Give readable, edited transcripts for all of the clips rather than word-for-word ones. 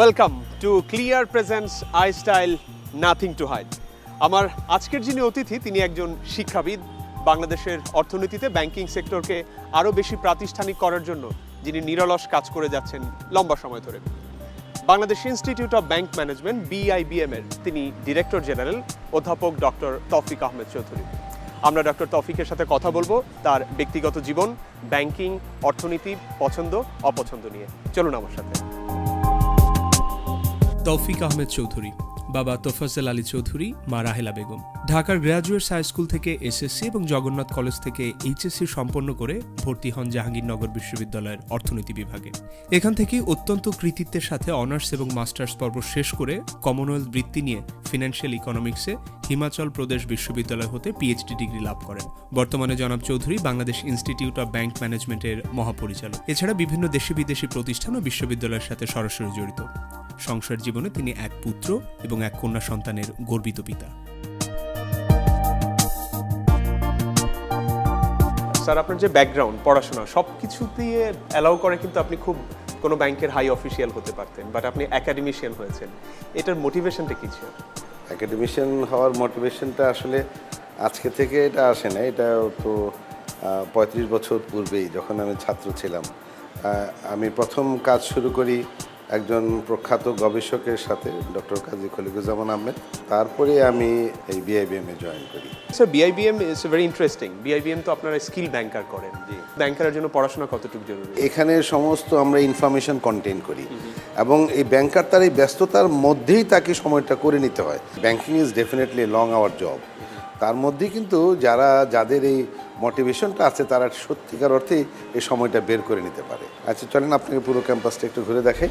Welcome to Clear presence eye style nothing to hide. আমার আজকের যিনি অতিথি তিনি একজন শিক্ষাবিদ, বাংলাদেশের অর্থনীতিতে ব্যাংকিং সেক্টরকে আরও বেশি প্রাতিষ্ঠানিক করার জন্য যিনি নিরলস কাজ করে যাচ্ছেন লম্বা সময় ধরে। Bangladesh institute of bank management BIBM এর তিনি ডিরেক্টর জেনারেল অধ্যাপক ডক্টর তৌফিক আহমেদ চৌধুরী। আমরা ডক্টর তৌফিকের সাথে কথা বলবো তার ব্যক্তিগত জীবন, ব্যাংকিং, অর্থনীতি, পছন্দ অপছন্দ নিয়ে। চলুন আমার সাথে। তৌফিক আহমেদ চৌধুরী, বাবা তোফাজ্জল আলী চৌধুরী, মা রাহেলা বেগম। ঢাকার গ্র্যাজুয়েটস হাই স্কুল থেকে SSC এবং জগন্নাথ কলেজ থেকে HSC সম্পন্ন করে ভর্তি হন জাহাঙ্গীরনগর বিশ্ববিদ্যালয়ের অর্থনীতি বিভাগে। এখান থেকেই অত্যন্ত কৃতিত্বের সাথে অনার্স এবং মাস্টার্স পর্ব শেষ করে কমনওয়েলথ বৃত্তি নিয়ে ফিনান্সিয়াল ইকোনমিক্সে হিমাচল প্রদেশ বিশ্ববিদ্যালয় হতে PhD ডিগ্রি লাভ করেন। বর্তমানে জনাব Chowdhury Bangladesh institute of bank ম্যানেজমেন্টের মহাপরিচালক। এছাড়া বিভিন্ন দেশি বিদেশি প্রতিষ্ঠান ও বিশ্ববিদ্যালয়ের সাথে সরাসরি জড়িত। সংসার জীবনে তিনি এক পুত্র এবং এক কন্যা সন্তানের গর্বিত পিতা। স্যার, আপনার যে ব্যাকগ্রাউন্ড, পড়াশোনা সব কিছু দিয়ে অ্যালাউ করে কিন্তু আপনি খুব কোনো ব্যাংকের হাই অফিসিয়াল হতে পারতেন, বাট আপনি একাডেমিশিয়ান হয়েছেন। এটার মোটিভেশনটা কী ছিল? একাডেমিশিয়ান হওয়ার মোটিভেশনটা আসলে আজকে থেকে এটা আসে না, এটা তো 35 বছর পূর্বেই যখন আমি ছাত্র ছিলাম আমি প্রথম কাজ শুরু করি একজন প্রখ্যাত গবেষকের সাথে, ডক্টর কাজী খলিকুজ্জামান আহমেদ। তারপরে আমি এই BIBM এ জয়েন করি। Sir, BIBM is very interesting. BIBM তো আপনারা স্কিল ব্যাংকার করেন। জি, ব্যাংকারের জন্য পড়াশোনা কতটুকু জরুরি? এখানে সমস্ত আমরা ইনফরমেশন কন্টেইন করি এবং এই ব্যাংকার তার এই ব্যস্ততার মধ্যেই তাকে সময়টা করে নিতে হয়। Banking is definitely long hour job. তার মধ্যে কিন্তু যাদের এই মোটিভেশনটা আছে তারা সত্যিকার অর্থে এই সময়টা বের করে নিতে পারে। আচ্ছা, চলেন আপনাকে পুরো ক্যাম্পাসটা একটু ঘুরে দেখাই।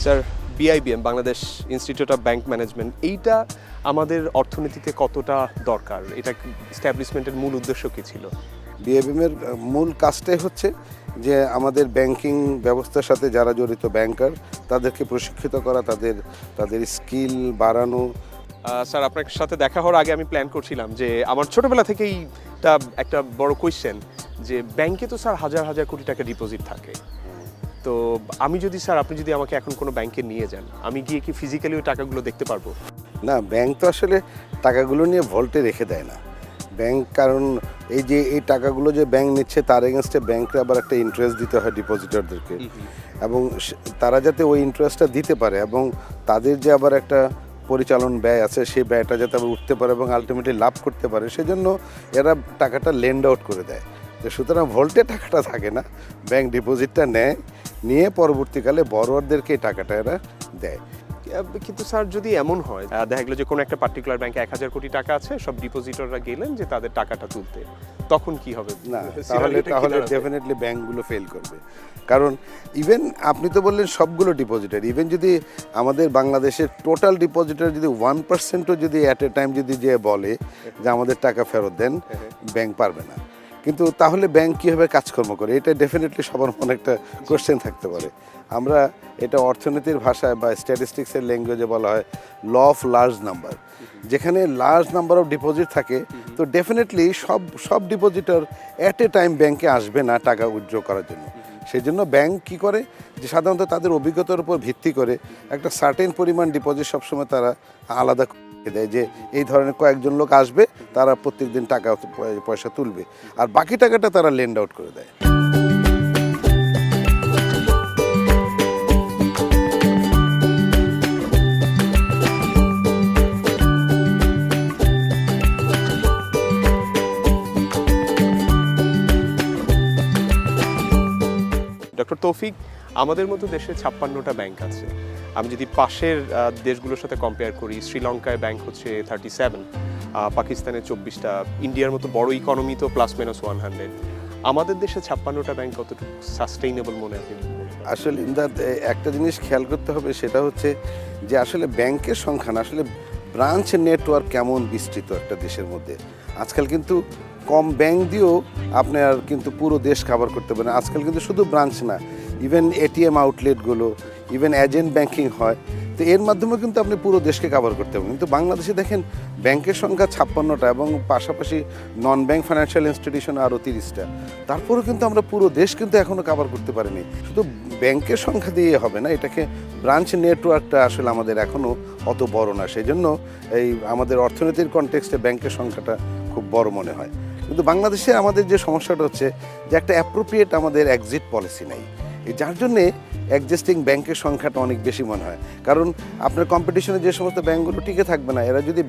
Sir, BIBM Bangladesh institute of bank management, এইটা আমাদের অর্থনীতিতে কতটা দরকার? এটা এস্টাবলিশমেন্টের মূল উদ্দেশ্য কী ছিল? BIBM এর মূল কাজটাই হচ্ছে যে আমাদের ব্যাংকিং ব্যবস্থার সাথে যারা জড়িত ব্যাংকার তাদেরকে প্রশিক্ষিত করা, তাদের স্কিল বাড়ানো। স্যার, আপনার সাথে দেখা হওয়ার আগে আমি প্ল্যান করছিলাম যে আমার ছোটোবেলা থেকেই একটা বড় কোয়েশ্চেন যে ব্যাংকে তো স্যার হাজার হাজার কোটি টাকা ডিপোজিট থাকে। তো আপনি যদি আমাকে এখন কোনো ব্যাংকে নিয়ে যান, আমি গিয়ে কি ফিজিক্যালি ওই টাকাগুলো দেখতে পারবো? না, ব্যাংক তো আসলে টাকাগুলো নিয়ে ভল্টে রেখে দেয় না ব্যাংক, কারণ এই টাকাগুলো যে ব্যাংক নিচ্ছে তার এগেনস্টে ব্যাংকে আবার একটা ইন্টারেস্ট দিতে হয় ডিপোজিটরদেরকে, এবং তারা যাতে ওই ইন্টারেস্টটা দিতে পারে এবং তাদের যে আবার একটা পরিচালন ব্যয় আছে সেই ব্যয়টা যাতে আবার উঠতে পারে এবং আলটিমেটলি লাভ করতে পারে, সেজন্য এরা টাকাটা লেন্ড আউট করে দেয়। তো সুতরাং ভল্টে টাকাটা থাকে না, ব্যাংক ডিপোজিটটা নিয়ে পরবর্তীকালে বড়োয়ারদেরকে এই টাকাটা এরা দেয়। কিন্তু স্যার, যদি এমন হয় দেখা গেলো যে কোনো একটা পার্টিকুলার ব্যাংকে 1000 কোটি টাকা আছে, সব ডিপোজিটররা গেলেন যে তাদের টাকাটা তুলতে, তখন কি হবে? না, তাহলে ডেফিনেটলি ব্যাংকগুলো ফেল করবে। কারণ ইভেন আপনি তো বললেন সবগুলো ডিপোজিটর, ইভেন যদি আমাদের বাংলাদেশের টোটাল ডিপোজিটর যদি 1%ও যদি অ্যাট এ টাইম যদি যে বলে যে আমাদের টাকা ফেরত দেন, ব্যাংক পারবে না। কিন্তু তাহলে ব্যাংক কীভাবে কাজকর্ম করে, এটা ডেফিনেটলি সবার মনে একটা কোশ্চেন থাকতে পারে। আমরা এটা অর্থনীতির ভাষায় বা স্ট্যাটিস্টিক্সের ল্যাঙ্গুয়েজে বলা হয় ল অফ লার্জ নাম্বার। যেখানে লার্জ নাম্বার অফ ডিপোজিট থাকে, তো ডেফিনেটলি সব ডিপোজিটর অ্যাট এ টাইম ব্যাংকে আসবে না টাকা উইথড্র করার জন্য। সেই জন্য ব্যাংক কী করে যে সাধারণত তাদের অভিজ্ঞতার উপর ভিত্তি করে একটা সার্টেন পরিমাণ ডিপোজিট সবসময় তারা আলাদা দেয়, যে এই ধরনের কয়েকজন লোক আসবে, তারা প্রত্যেক দিন টাকা পয়সা তুলবে, আর বাকি টাকাটা তারা লেন্ড আউট করে দেয়। ডক্টর তৌফিক, আমাদের মতো দেশে 56টা ব্যাংক আছে। আমি যদি পাশের দেশগুলোর সাথে কম্পেয়ার করি, শ্রীলঙ্কায় ব্যাংক হচ্ছে 37, পাকিস্তানে 24টা, ইন্ডিয়ার মতো বড় ইকোনমি তো +-100। আমাদের দেশে 56টা ব্যাংক কতটুকু সাস্টেইনেবল মনে হয়? আসলে একটা জিনিস খেয়াল করতে হবে, সেটা হচ্ছে যে আসলে ব্যাংকের সংখ্যা না, আসলে ব্রাঞ্চ নেটওয়ার্ক কেমন বিস্তৃত একটা দেশের মধ্যে। আজকাল কিন্তু কম ব্যাংক দিয়েও আপনার কিন্তু পুরো দেশ কভার করতে পারেন। আজকাল কিন্তু শুধু ব্রাঞ্চ না, ইভেন এটিএম আউটলেটগুলো, ইভেন এজেন্ট ব্যাংকিং হয়, তো এর মাধ্যমে কিন্তু আপনি পুরো দেশকে কভার করতে পারেন। কিন্তু বাংলাদেশে দেখেন ব্যাংকের সংখ্যা 56টা এবং পাশাপাশি নন ব্যাংক ফাইন্যান্সিয়াল ইনস্টিটিউশন আরও 30টা। তারপরেও কিন্তু আমরা পুরো দেশ কিন্তু এখনও কভার করতে পারিনি। শুধু ব্যাংকের সংখ্যা দিয়ে হবে না, এটাকে ব্রাঞ্চ নেটওয়ার্কটা আসলে আমাদের এখনও অত বড় না। সেই জন্য এই আমাদের অর্থনীতির কনটেক্সটে ব্যাংকের সংখ্যাটা খুব বড় মনে হয়। কিন্তু বাংলাদেশে আমাদের যে সমস্যাটা হচ্ছে যে একটা অ্যাপ্রোপ্রিয়েট আমাদের এক্সিট পলিসি নাই, যার জন্যে এক্সিস্টিং ব্যাংকের সংখ্যাটা অনেক বেশি মনে হয়। কারণ আপনার কম্পিটিশনে যে সমস্ত ব্যাংকগুলো টিকে থাকবে না, এরা যদি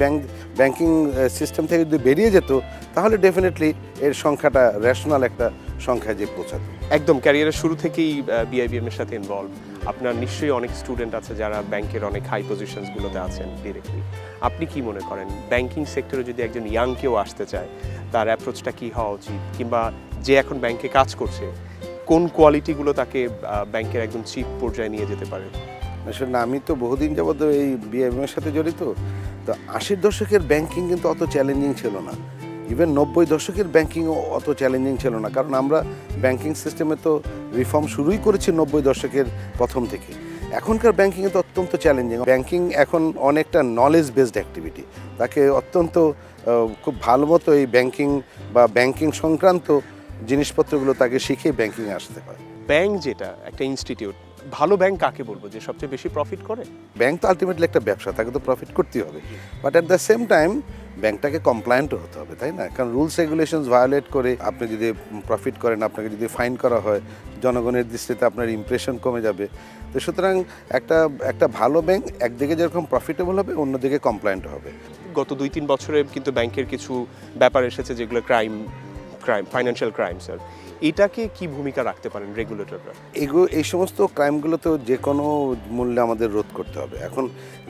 ব্যাংকিং সিস্টেম থেকে যদি বেরিয়ে যেত তাহলে ডেফিনেটলি এর সংখ্যাটা রেশনাল একটা সংখ্যায় যে পৌঁছাতো। একদম ক্যারিয়ারের শুরু থেকেই বিআইবিএম এর সাথে ইনভলভ। আপনার নিশ্চয়ই অনেক স্টুডেন্ট আছে যারা ব্যাংকের অনেক হাই পজিশনসগুলোতে আছেন ডিরেক্টলি। আপনি কি মনে করেন ব্যাংকিং সেক্টরে যদি একজন ইয়াং কেউ আসতে চায় তার অ্যাপ্রোচটা কি হওয়া উচিত, কিংবা যে এখন ব্যাংকে কাজ করছে কোন কোয়ালিটিগুলো তাকে ব্যাংকের একদম চিফ পর্যায়ে নিয়ে যেতে পারে? আসলে আমি তো বহুদিন যাবত এই বিআইবিএম এর সাথে জড়িত। তো 80-র দশকের ব্যাংকিং কিন্তু অত চ্যালেঞ্জিং ছিল না, ইভেন 90 দশকের ব্যাংকিংও অত চ্যালেঞ্জিং ছিল না। কারণ আমরা ব্যাংকিং সিস্টেমে তো রিফর্ম শুরুই করেছি 90 দশকের প্রথম থেকে। এখনকার ব্যাংকিং তো অত্যন্ত চ্যালেঞ্জিং। ব্যাংকিং এখন অনেকটা নলেজ বেসড অ্যাক্টিভিটি, তাকে অত্যন্ত খুব ভালো মতো এই ব্যাংকিং বা ব্যাংকিং সংক্রান্ত জিনিসপত্রগুলো তাকে শিখে ব্যাংকিংয়ে আসতে হয়। ব্যাংক যেটা একটা ইনস্টিটিউট, ভালো ব্যাংক কাকে বলবো যে সবচেয়ে বেশি প্রফিট করে? ব্যাংক তো আলটিমেটলি একটা ব্যবসা, তাকে তো প্রফিট করতেই হবে, but at the same time ব্যাংকটাকে কমপ্লায়েন্টও হতে হবে, তাই না? কারণ রুলস রেগুলেশনস ভায়োলেট করে আপনি যদি প্রফিট করেন, আপনাকে যদি ফাইন করা হয়, জনগণের দৃষ্টিতে আপনার ইমপ্রেশন কমে যাবে। তো সুতরাং একটা ভালো ব্যাংক একদিকে যেরকম প্রফিটেবল হবে, অন্যদিকে কমপ্লায়েন্ট হবে। গত 2-3 বছরে কিন্তু ব্যাংকের কিছু ব্যাপার এসেছে যেগুলো ক্রাইম ফাইন্যান্সিয়াল ক্রাইম, স্যার, এটাকে কি ভূমিকা রাখতে পারেন রেগুলেটররা? এই সমস্ত ক্রাইমগুলো তো যে কোনো মূল্যে আমাদের রোধ করতে হবে। এখন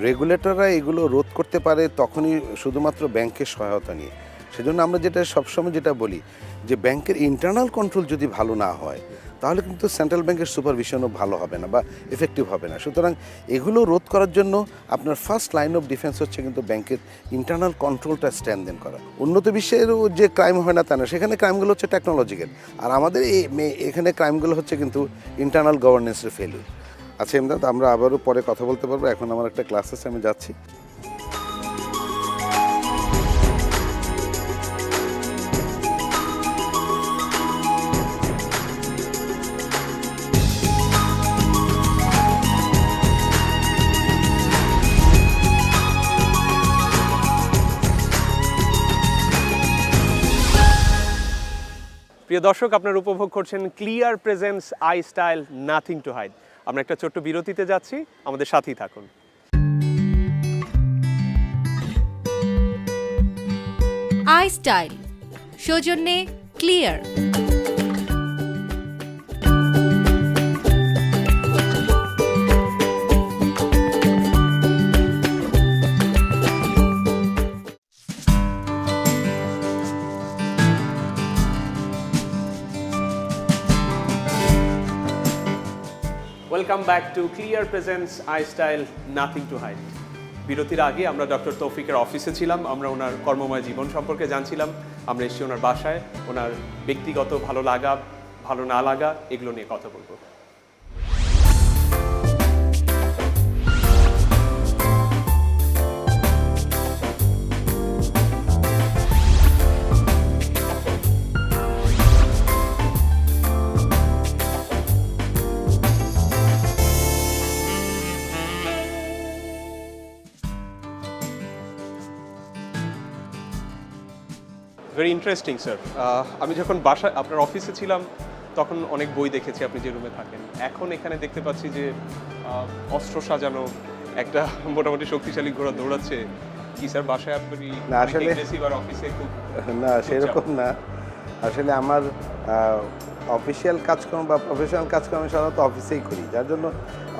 রেগুলেটররা এগুলো রোধ করতে পারে তখনই শুধুমাত্র ব্যাংকের সহায়তা নিয়ে। সেজন্য আমরা সবসময় যেটা বলি যে ব্যাংকের ইন্টারনাল কন্ট্রোল যদি ভালো না হয় তাহলে কিন্তু সেন্ট্রাল ব্যাংকের সুপারভিশনও ভালো হবে না বা এফেক্টিভ হবে না। সুতরাং এগুলো রোধ করার জন্য আপনার ফার্স্ট লাইন অফ ডিফেন্স হচ্ছে কিন্তু ব্যাংকের ইন্টারনাল কন্ট্রোলটা স্ট্রেনথেন করা। উন্নত বিশ্বেরও যে ক্রাইম হয় না তা না, সেখানে ক্রাইমগুলো হচ্ছে টেকনোলজিক্যাল, আর আমাদের এখানে ক্রাইমগুলো হচ্ছে কিন্তু ইন্টারনাল গভর্নেন্সের ফেলিউর। আচ্ছা এমদাদ, আমরা আবারও পরে কথা বলতে পারবো, এখন আমার একটা ক্লাস আছে, আমি যাচ্ছি। প্রিয় দর্শক, আপনারা উপভোগ করছেন Clear presence eye style nothing to hide. আমরা একটা ছোট্ট বিরতিতে যাচ্ছি, আমাদের সাথেই থাকুন। আই স্টাইল সৌজন্যে Clear. Welcome back to Clear presence eye style nothing to hide. বিরতির আগে আমরা ডক্টর তৌফিকের অফিসে ছিলাম, আমরা ওনার কর্মময় জীবন সম্পর্কে জানছিলাম। আমরা এসেছি ওনার বাসায়, ওনার ব্যক্তিগত ভালো লাগা ভালো না লাগা এগুলো নিয়ে কথা বলবো। Very interesting sir. আমি যখন বাসায় আপনার অফিসে ছিলাম তখন অনেক বই দেখেছি আপনি যে রুমে থাকেন। এখন এখানে দেখতে পাচ্ছি যে অস্ত্র সাজানো একটা মোটামুটি শক্তিশালী ঘোড়া দৌড়াচ্ছে। কি স্যার বাসায় আপনি না আসলে অফিসে খুব না সেরকম না, আসলে আমার অফিসিয়াল কাজকর্ম বা প্রফেশনাল কাজকর্ম আমি সাধারণত অফিসেই করি, যার জন্য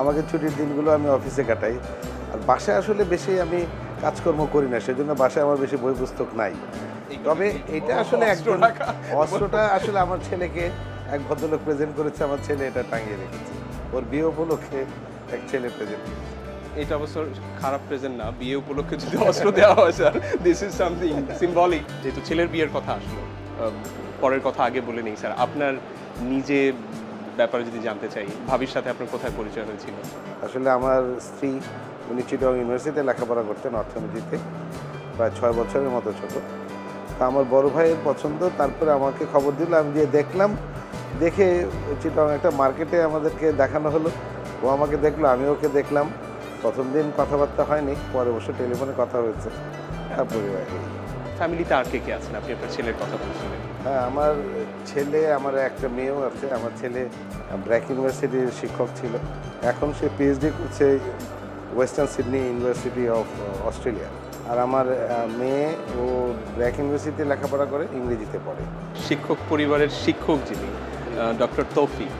আমাকে ছুটির দিনগুলো আমি অফিসে কাটাই। আর বাসায় আসলে বেশি আমি কাজকর্ম করি না, সেজন্য বাসায় আমার বেশি বই পুস্তক নাই। তবে এটা আসলে একজন অস্ত্রটা আসলে আমার ছেলেকে এক ভদ্রলোক প্রেজেন্ট করেছে, আমার ছেলে এটা টাঙিয়ে রেখেছে, ওর বিয়ে উপলক্ষে এক ছেলে প্রেজেন্ট করেছে। এটা অবশ্য খারাপ প্রেজেন্ট না, বিয়ে উপলক্ষে যদি অস্ত্র দেওয়া হয় sir, this is something symbolic. যেহেতু ছেলের বিয়ের কথা আসলো, পরের কথা আগে বলে নেই স্যার, আপনার নিজে ব্যাপারে যদি জানতে চাই, ভাবির সাথে আপনার কোথায় পরিচয় হয়েছিল? আসলে আমার স্ত্রী উনি চিটগাং ইউনিভার্সিটিতে লেখাপড়া করতেন অর্থনীতিতে, প্রায় 6 বছরের মতো ছোট। তা আমার বড় ভাইয়ের পছন্দ, তারপরে আমাকে খবর দিল, আমি গিয়ে দেখলাম, দেখে চিটগাং একটা মার্কেটে আমাদেরকে দেখানো হলো, ও আমাকে দেখলো, আমি ওকে দেখলাম। প্রথম দিন কথাবার্তা হয়নি, পরে অবশ্য টেলিফোনে কথা হয়েছে। তারপরে ফ্যামিলিতে আর কে কে আছেন? আপনি আপনার ছেলের কথা বলছিলেন। হ্যাঁ, আমার ছেলে, আমার একটা মেয়েও আছে। আমার ছেলে ব্র্যাক ইউনিভার্সিটির শিক্ষক ছিল, এখন সে পিএইচডি করছে western Sydney university of Australia. আর আমার মেয়ে, ও ব্র্যাক ইউনিভার্সিটিতে লেখাপড়া করে, ইংরেজিতে পড়ে। শিক্ষক পরিবারের শিক্ষক যিনি ডক্টর তৌফিক,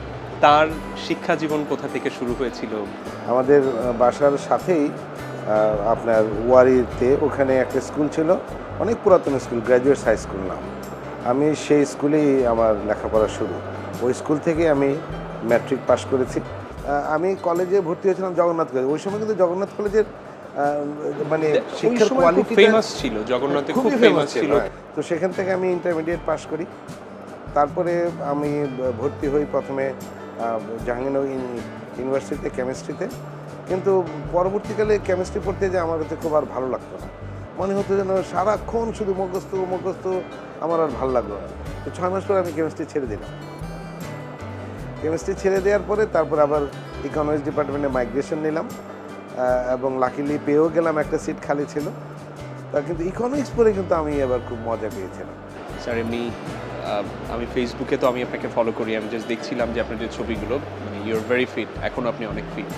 তার শিক্ষা জীবন কোথা থেকে শুরু হয়েছিল? আমাদের বাসার সাথেই আপনার ওয়ারিতে ওখানে একটা স্কুল ছিল, অনেক পুরাতন স্কুল, গ্র্যাজুয়েটস হাই স্কুল নাম। আমি সেই স্কুলেই আমার লেখাপড়া শুরু। ওই স্কুল থেকে আমি ম্যাট্রিক পাস করেছি। আমি কলেজে ভর্তি হয়েছিলাম জগন্নাথ কলেজে। ওই সময় কিন্তু জগন্নাথ কলেজের মানে শিক্ষার কোয়ালিটি ফেমাস ছিল, জগন্নাথে খুব ফেমাস ছিল। তো সেখান থেকে আমি ইন্টারমিডিয়েট পাস করি। তারপরে আমি ভর্তি হই প্রথমে জাহাঙ্গীরনগর ইউনিভার্সিটিতে কেমিস্ট্রিতে, কিন্তু পরবর্তীকালে কেমিস্ট্রি পড়তে যে আমার কাছে খুব আর ভালো লাগতো না, মনে হতো যেন সারাক্ষণ শুধু মুখস্থ, আমার আর ভালো লাগলো না। তো 6 মাস পরে আমি কেমিস্ট্রি ছেড়ে দিলাম। কেমিস্ট্রি ছেড়ে দেওয়ার পরে তারপর আবার ইকোনমিক্স ডিপার্টমেন্টে মাইগ্রেশন নিলাম, এবং লাকিলি পেয়েও গেলাম, একটা সিট খালি ছিল। তা কিন্তু ইকোনমিক্স পড়ে কিন্তু আমি এবার খুব মজা পেয়েছিলাম। স্যার এমনি আমি ফেসবুকে তো আমি আপনাকে ফলো করি, আমি জাস্ট দেখছিলাম যে আপনার যে ছবিগুলো, মানে ইউ আর ভেরি ফিট, এখন আপনি অনেক ফিট।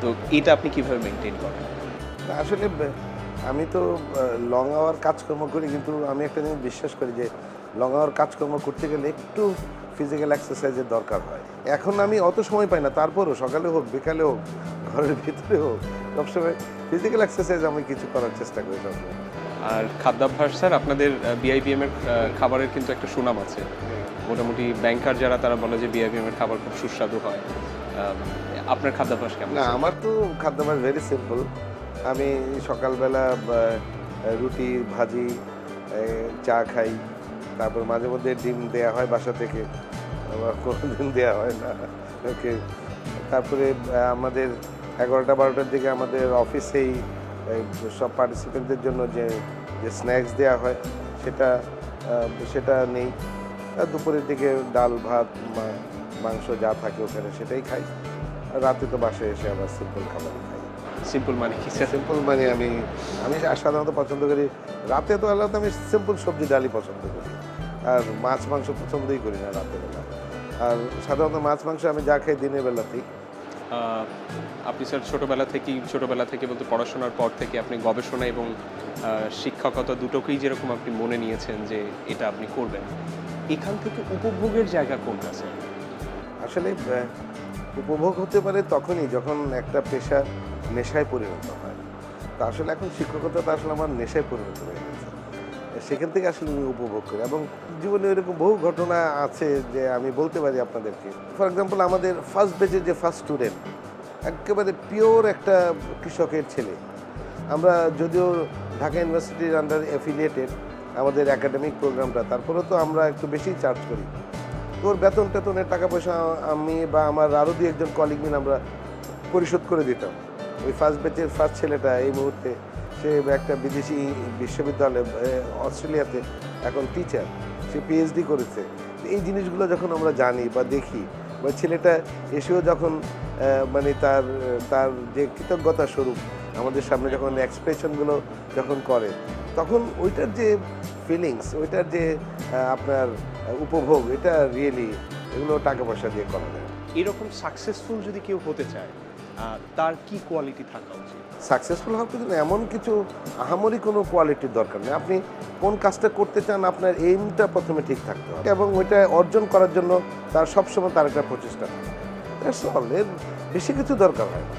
তো এটা আপনি কিভাবে মেনটেন করেন? আসলে আমি তো লং আওয়ার কাজকর্ম করি, কিন্তু আমি একটা জিনিস বিশ্বাস করি যে লং আওয়ার কাজকর্ম করতে গেলে একটু ফিজিক্যাল এক্সারসাইজের দরকার হয়। এখন আমি অত সময় পাই না, তারপরও সকালে হোক বিকালে হোক ঘরের ভিতরে হোক সবসময় ফিজিক্যাল এক্সারসাইজ আমি কিছু করার চেষ্টা করি সবসময়। আর খাদ্যাভ্যাস স্যার, আপনাদের বিআইবিএম এর খাবারের কিন্তু একটা সুনাম আছে। মোটামুটি ব্যাংকার যারা, তারা বলে যে বিআইবিএম এর খাবার খুব সুস্বাদু হয়। আপনার খাদ্যাভ্যাস কেমন? না, আমার তো খাদ্যাভ্যাস ভেরি সিম্পল। আমি সকালবেলা রুটি ভাজি চা খাই, তারপর মাঝে মধ্যে ডিম দেওয়া হয় বাসা থেকে, আবার কোনো দিন দেওয়া হয় না। ওকে, তারপরে আমাদের 11টা-12টার দিকে আমাদের অফিসেই সব পার্টিসিপেন্টদের জন্য যে স্ন্যাক্স দেওয়া হয় সেটা নেই। দুপুরের দিকে ডাল ভাত মাংস যা থাকে ওখানে সেটাই খাই। আর রাতে তো বাসায় এসে আবার সিম্পল খাবারই খাই। সিম্পল মানে কি স্যার? সিম্পল মানে আমি সাধারণত পছন্দ করি রাতে, তো আলাদা আমি সিম্পল সবজি ডালই পছন্দ করি, আর মাছ মাংস পছন্দই করি না রাতের বেলা। আর সাধারণত মাছ মাংস আমি যা খাই দিনের বেলাতেই। আপনি স্যার ছোটোবেলা থেকে বলতে পড়াশোনার পর থেকে আপনি গবেষণা এবং শিক্ষকতা দুটোকেই যেরকম আপনি মনে নিয়েছেন যে এটা আপনি করবেন, এখান থেকে উপভোগের জায়গা কোনটা স্যার? আসলে উপভোগ হতে পারে তখনই যখন একটা পেশা নেশায় পরিণত হয়। তা আসলে এখন শিক্ষকতাটা আসলে আমার নেশায় পরিণত হয়ে গেছে, সেখান থেকে আসলে আমি উপভোগ করি। এবং জীবনে এরকম বহু ঘটনা আছে যে আমি বলতে পারি আপনাদেরকে। ফর এক্সাম্পল, আমাদের ফার্স্ট বেচের যে ফার্স্ট স্টুডেন্ট একেবারে পিওর একটা কৃষকের ছেলে। আমরা যদিও ঢাকা ইউনিভার্সিটির আন্ডার অ্যাফিলিয়েটেড আমাদের একাডেমিক প্রোগ্রামটা, তারপরেও তো আমরা একটু বেশি চার্জ করি। তোর বেতন টেতনের টাকা পয়সা আমি বা আমার আরও 2-1 কলিগ মিলে আমরা পরিশোধ করে দিতাম। ওই ফার্স্ট বেচের ফার্স্ট ছেলেটা এই মুহূর্তে সে একটা বিদেশি বিশ্ববিদ্যালয়ে অস্ট্রেলিয়াতে এখন টিচার, সে পিএইচডি করেছে। এই জিনিসগুলো যখন আমরা জানি বা দেখি, বা ছেলেটা এসেও যখন মানে তার যে কৃতজ্ঞতা স্বরূপ আমাদের সামনে যখন এক্সপ্রেশনগুলো যখন করে, তখন ওইটার যে ফিলিংস, ওইটার যে আপনার উপভোগ, এটা রিয়েলি এগুলো টাকা পয়সা দিয়ে করা যায়। এরকম সাকসেসফুল যদি কেউ হতে চায়, তার কি কোয়ালিটি থাকা উচিত? সাকসেসফুল হওয়ার জন্য এমন কিছু আহামরি কোনো কোয়ালিটির দরকার নেই। আপনি কোন কাজটা করতে চান, আপনার এইমটা প্রথমে ঠিক থাকতে হবে, এবং ওইটা অর্জন করার জন্য তার সবসময় তার একটা প্রচেষ্টা থাকে। এর বেশি কিছু দরকার হয় না।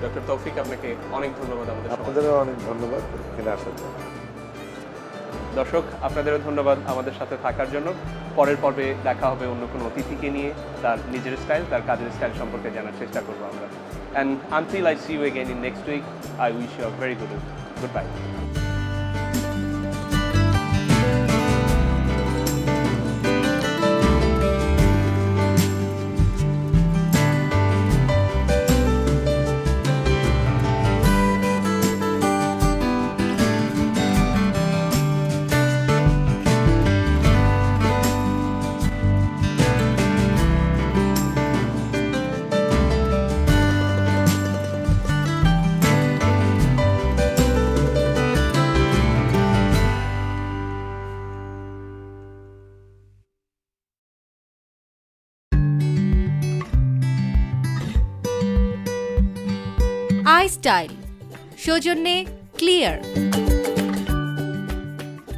ডক্টর তৌফিক, আপনাকে অনেক ধন্যবাদ। আপনাদেরও অনেক ধন্যবাদ এখানে আসার জন্য। দর্শক, আপনাদেরও ধন্যবাদ আমাদের সাথে থাকার জন্য। পরের পর্বে দেখা হবে অন্য কোনো অতিথিকে নিয়ে, তার নিজের স্টাইল, তার কাজের স্টাইল সম্পর্কে জানার চেষ্টা করবো আমরা। And until I see you again in next week, I wish you a very good week. Goodbye. iStyle সৌজন্যে ক্লিয়ার।